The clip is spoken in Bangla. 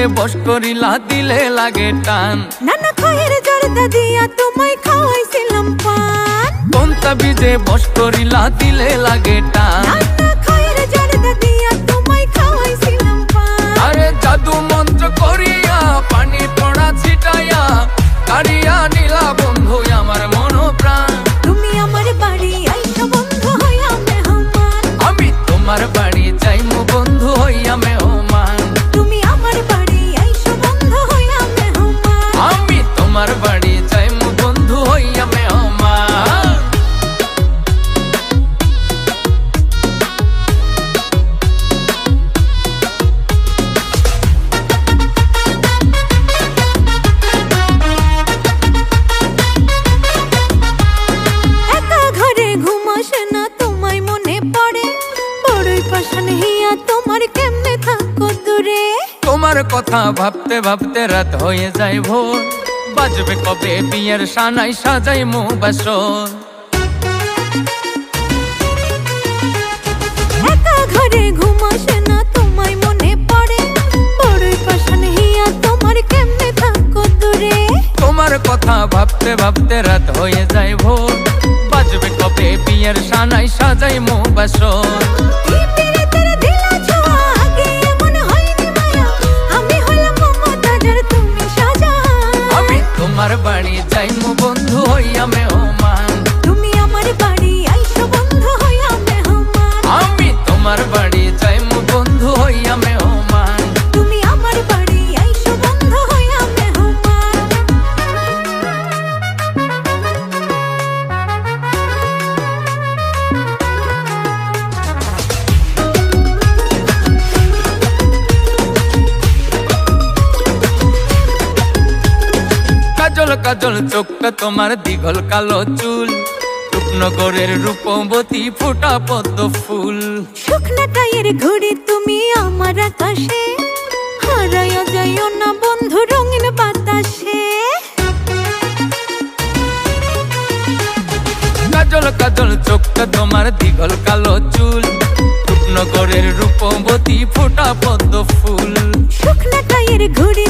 বীজে বস করিলা দিলে লাগে টান। নানা খয়ের জর্দা দিয়া তোমায় খাওয়াইছিলাম পান। কোনটা বীজে বস করিলা দিলে লাগে টান। নানা খয়ের জর্দা দিয়া তোমায় খাওয়াইছিলাম পান। আরে জাদু মন্ত্র করিয়া পানি পড়া ছিটাইয়া কারিয়া নীলা বন্ধু আমার মন প্রাণ। তুমি আমার বাড়ি আইসা বন্ধু হইয়া মেহমান। আমি তোমার বাড়ি যাইমু বন্ধু হইয়া মেহমান। তুমি আমার বাড়ি আইসা বন্ধু হইয়া মেহমান। আমি তোমার বাড়ি যাইমু বন্ধু হইয়া মেহমান। একা ঘরে ঘুম আসে না তোমায় মনে পড়ে। বড়ই পাশান হিয়া তোমার কেমনে থাকো দূরে। তোমার কথা ভাবতে ভাবতে রাত হয়ে যায় ভোর। বাজবে কবে বিয়ের সানাই সাজাইমু বাসর। একা ঘরে ঘুম আসে না তোমায় মনে পড়ে। বড়ই পাশান হিয়া তোমার কেমনে থাকো দূরে। তোমার কথা ভাবতে ভাবতে রাত হয়ে যায় ভোর। বাজবে কবে বিয়ের সানাই সাজাইমু বাসর। এই পিরিতের দিলা ছোঁয়া আগে এমন হয়নি মায়া। আমি হলাম মমতাজ আর তুমি শাহজাহান। আমি তোমার বাড়ি যাইমু বন্ধু হইয়া মেহমান। তুমি আমার বাড়ি আইসো বন্ধু হইয়া মেহমান। আমি তোমার বাড়ি যাইমু বন্ধু হইয়া মেহমান। তুমি আমার বাড়ি আইসো বন্ধু হইয়া মেহমান। কাজল কাজল চোখটা তোমার দিঘল কালো চুল। রূপনগরের রূপবতী ফোটা পদ্ম ফুল। শুকনা টাইয়ের ঘড়ি তুমি আমার আকাশে। হারাইয়া যাইও না বন্ধু রঙিন বাতাসে। কাজল কাজল চোখটা তোমার দিঘল কালো চুল। রূপনগরের রূপবতী ফোটা পদ্ম ফুল। শুকনা টাইয়ের ঘড়ি